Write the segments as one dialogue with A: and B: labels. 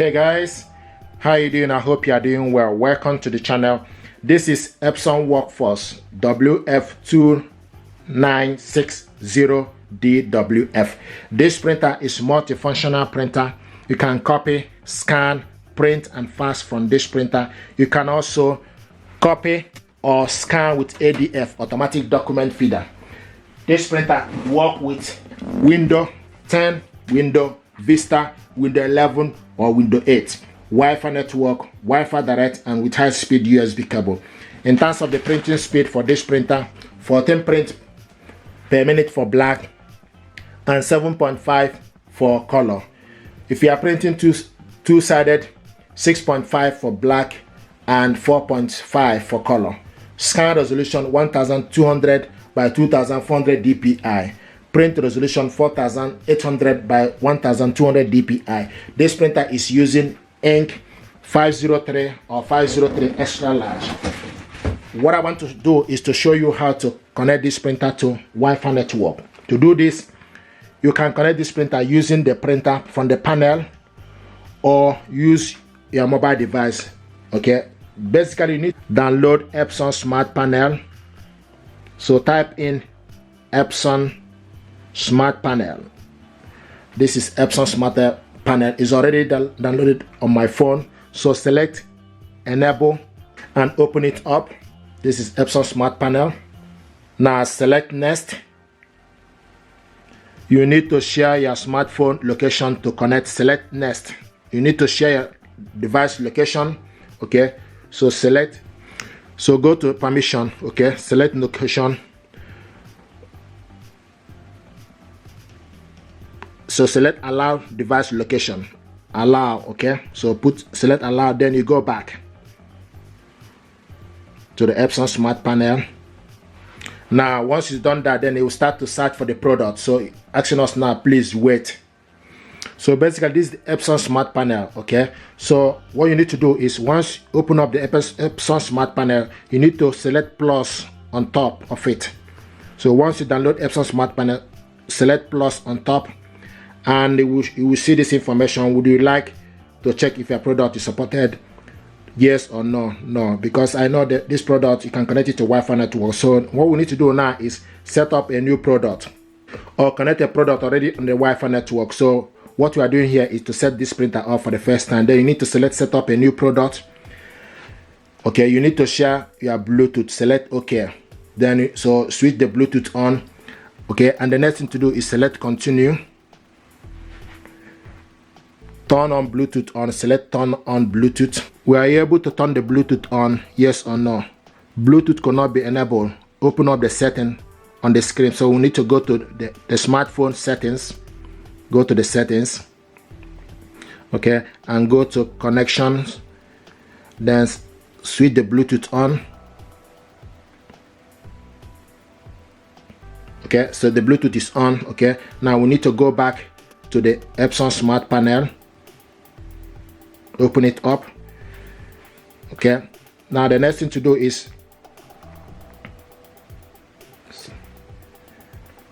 A: Hey guys, how you doing? I hope you are doing well. Welcome to the channel. This is Epson Workforce WF2960DWF. This printer is multifunctional printer. You can copy, scan, print and fax from this printer. You can also copy or scan with ADF, automatic document feeder. This printer works with Windows 10, Windows Vista, Windows 11 or Windows 8, Wi-Fi network, Wi-Fi direct, and with high-speed USB cable. In terms of the printing speed for this printer, 14 print per minute for black and 7.5 for color. If you are printing two-sided, 6.5 for black and 4.5 for color. Scan resolution 1200 by 2400 dpi. Print resolution 4800 by 1200 dpi. This printer is using ink 503 or 503 extra large. What I want to do is to show you how to connect this printer to Wi-Fi network. To do this, you can connect this printer using the printer from the panel or use your mobile device. Okay, basically you need to download Epson Smart Panel. So type in Epson Smart Panel. This is Epson Smart Panel. It's already downloaded on my phone. So select enable and open it up. This is Epson Smart Panel. Now select next. You need to share your smartphone location to connect. Select next. You need to share your device location. Okay, so select. So go to permission. Okay, select location. So select allow device location. Allow. Okay, so select allow, then you go back to the Epson Smart Panel. Now once you've done that, then it will start to search for the product. So asking us now, please wait. So basically this is the Epson Smart Panel. Okay, so what you need to do is once you open up the Epson Smart Panel, you need to select plus on top of it. So once you download Epson Smart Panel, select plus on top, and you will see this information. Would you like to check if your product is supported? Yes or no? No, because I know that this product you can connect it to Wi-Fi network. So what we need to do now is set up a new product or connect a product already on the Wi-Fi network. So what we are doing here is to set this printer up for the first time. Then you need to select set up a new product. Okay, you need to share your Bluetooth. Select OK. Then so switch the Bluetooth on. Okay, and the next thing to do is select continue. Turn on Bluetooth on. Select turn on Bluetooth. We are able to turn the Bluetooth on, yes or no. Bluetooth cannot be enabled. Open up the setting on the screen. So we need to go to the smartphone settings. Go to the settings. Okay, and go to connections. Then switch the Bluetooth on. Okay, so the Bluetooth is on. Okay, now we need to go back to the Epson Smart Panel. Open it up. Okay, now the next thing to do is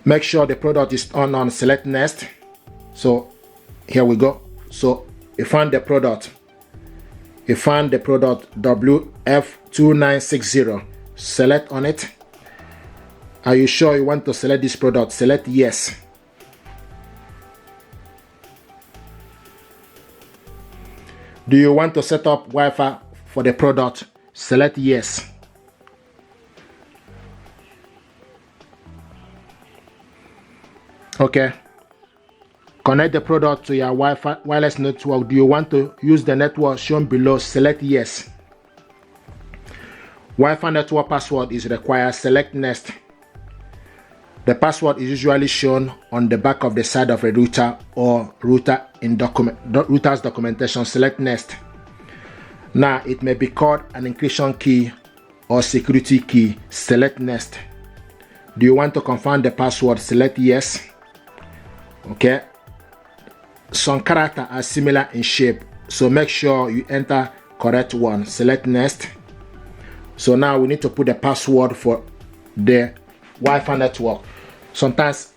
A: make sure the product is on. Select next. So here we go. So you find the product. You find the product WF2960. Select on it. Are you sure you want to select this product? Select yes. Do you want to set up Wi-Fi for the product? Select yes. Okay. Connect the product to your Wi-Fi wireless network. Do you want to use the network shown below? Select yes. Wi-Fi network password is required. Select next. The password is usually shown on the back of the side of a router or router's documentation. Select next. Now it may be called an encryption key or security key. Select next. Do you want to confirm the password? Select yes. Okay. Some characters are similar in shape, so make sure you enter correct one. Select next. So now we need to put the password for the Wi-Fi network. Sometimes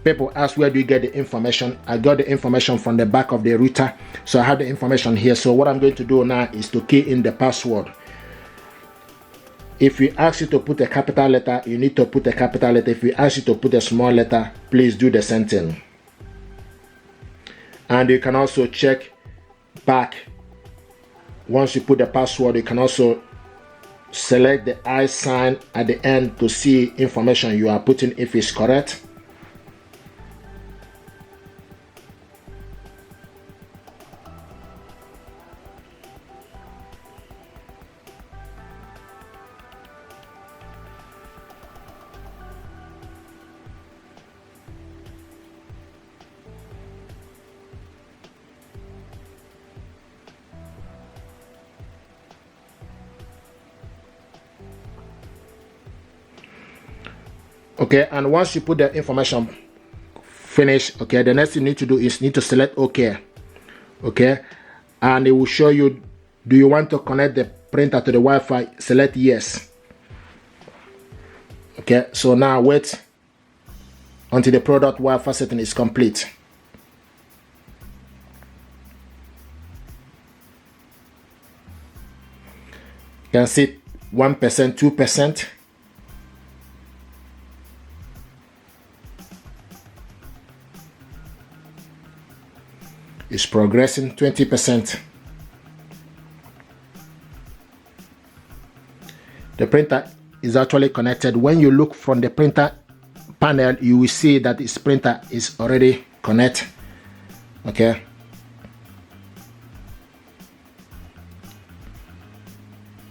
A: People ask, where do you get the information? I got the information from the back of the router, so I have the information here. So what I'm going to do now is to key in the password. If we ask you to put a capital letter, you need to put a capital letter. If we ask you to put a small letter, please do the same thing. And you can also check back. Once you put the password, you can also select the I sign at the end to see information you are putting if it's correct. Okay, and once you put the information finish, okay, the next thing you need to do is need to select OK. Okay, and it will show you, do you want to connect the printer to the Wi-Fi? Select yes. Okay, so now wait until the product Wi-Fi setting is complete. You can see 1%, 2%. Is progressing 20%. The printer is actually connected. When you look from the printer panel, you will see that this printer is already connected. Okay.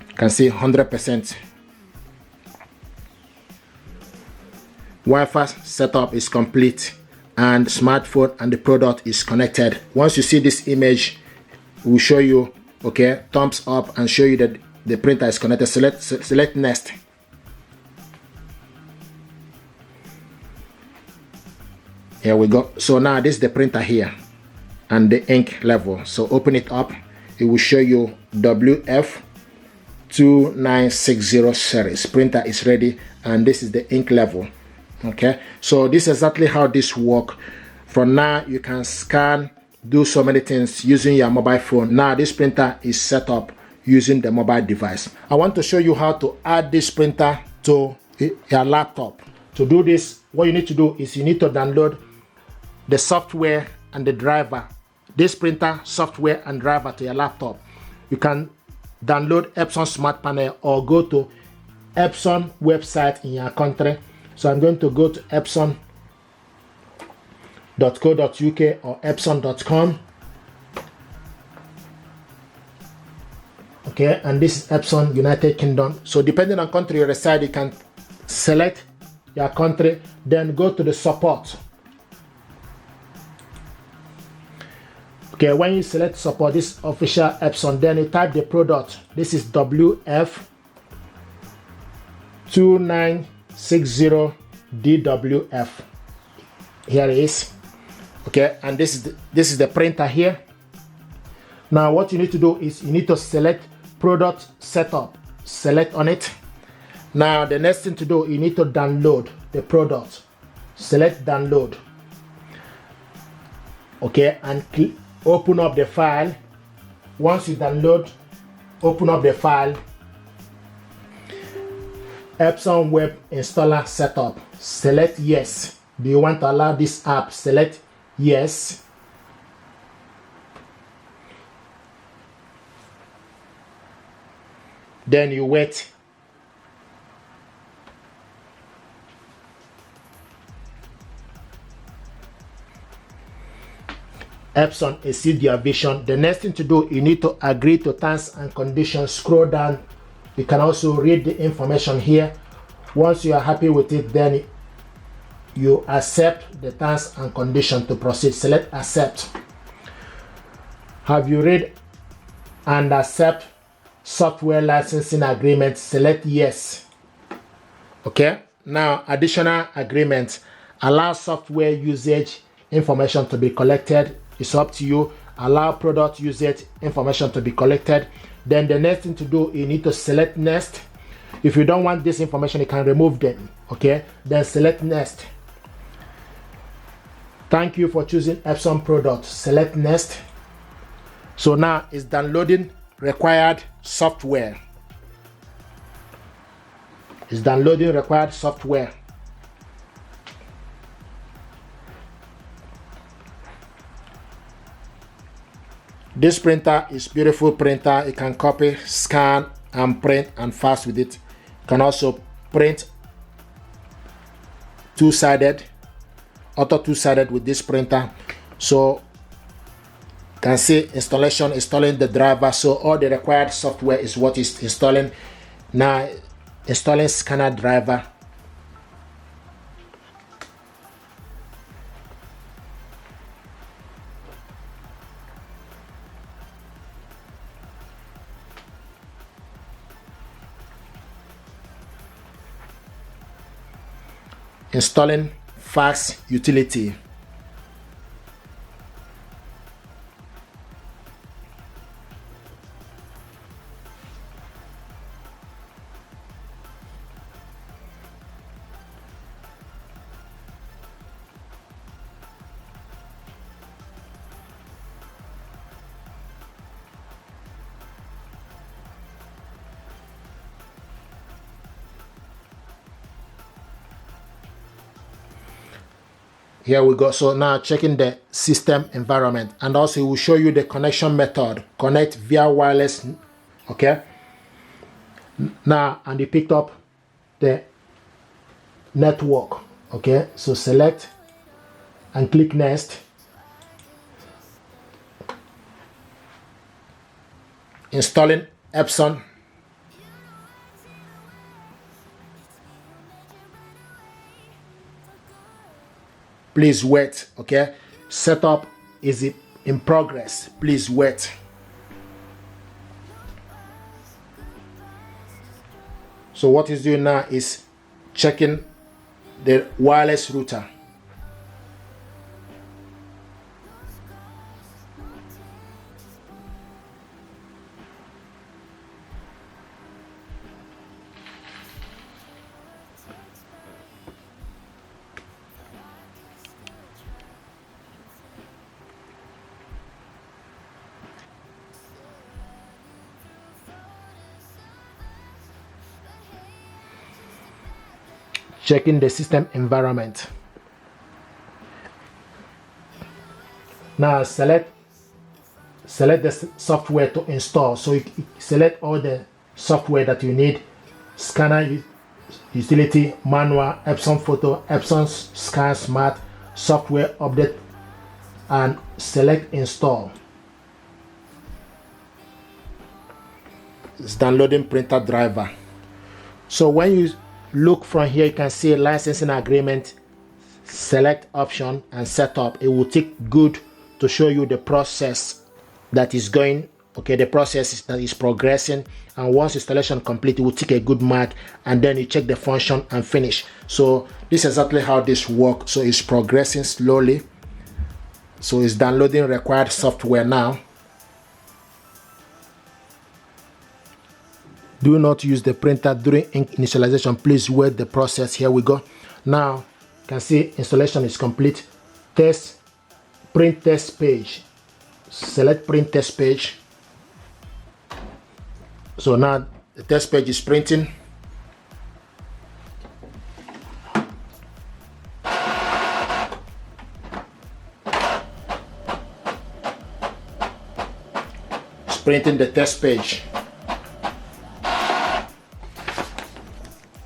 A: You can see 100%. Wi-Fi setup is complete, and smartphone and the product is connected. Once you see this image, it will show you, okay, thumbs up, and show you that the printer is connected. Select next. Here we go. So now this is the printer here and the ink level. So open it up. It will show you WF2960 series. Printer is ready, and this is the ink level. Okay, so this is exactly how this works. From now, you can scan, do so many things using your mobile phone. Now this printer is set up using the mobile device. I want to show you how to add this printer to your laptop. To do this, what you need to do is you need to download the software and the driver, this printer software and driver, to your laptop. You can download Epson Smart Panel or go to Epson website in your country. So I'm going to go to epson.co.uk or epson.com. Okay, and this is Epson United Kingdom. So depending on country you reside, you can select your country, then go to the support. Okay, when you select support, this official Epson, then you type the product. This is WF2960 DWF. Here it is. Okay, and this is the printer here. Now what you need to do is you need to select product setup. Select on it. Now the next thing to do, you need to download the product. Select download. Okay, and open up the file. Once you download, open up the file. Epson web installer setup. Select yes. Do you want to allow this app? Select yes. Then you wait. Epson exceed your vision. The next thing to do, you need to agree to terms and conditions. Scroll down. You can also read the information here. Once you are happy with it, then you accept the terms and conditions to proceed. Select accept. Have you read and accept software licensing agreement? Select yes. Okay, now additional agreement. Allow software usage information to be collected. It's up to you. Allow product usage information to be collected. Then the next thing to do, you need to select next. If you don't want this information, you can remove them. Okay, then select next. Thank you for choosing Epson product. Select next. So now it's downloading required software. It's downloading required software. This printer is beautiful printer. You can copy, scan, and print and fast with it. You can also print two-sided, auto two-sided with this printer. So you can see installation, installing the driver. So all the required software is what is installing. Now installing scanner driver. Installing fax utility. Here we go. So now checking the system environment, and also it will show you the connection method. Connect via wireless. Okay. Now, and you picked up the network. Okay. So select and click next. Installing Epson. Please wait. Okay, setup is in progress. Please wait. So what it's doing now is checking the wireless router. Checking the system environment. Now select the software to install. So you select all the software that you need: scanner utility, manual, Epson photo, Epson scan smart, software update, and select install. It's downloading printer driver. So when you look from here, you can see licensing agreement, select option and setup. It will take good to show you the process that is going. Okay, the process that is progressing, and once installation complete, it will take a good mark, and then you check the function and finish. So this is exactly how this works. So it's progressing slowly. So it's downloading required software now. Do not use the printer during ink initialization. Please wait the process. Here we go. Now you can see installation is complete. Test, print test page. Select print test page. So now the test page is printing. It's printing the test page.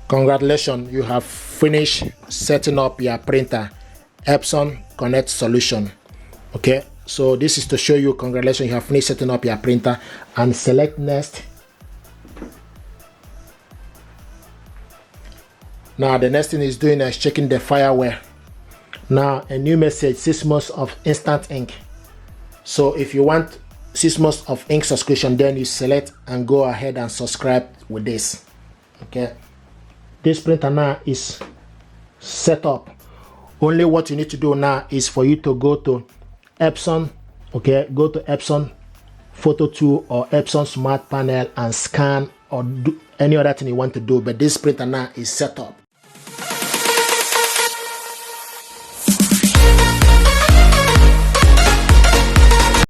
A: Congratulations, you have finished setting up your printer, Epson Connect solution. Okay, so this is to show you, congratulations, you have finished setting up your printer, and select next. Now the next thing is doing is checking the fireware. Now a new message: 6 months of instant ink. So if you want 6 months of ink subscription, then you select and go ahead and subscribe with this. Okay. This printer now is set up. Only what you need to do now is for you to go to Epson. Okay, go to Epson Photo 2 or Epson Smart Panel and scan or do any other thing you want to do. But this printer now is set up.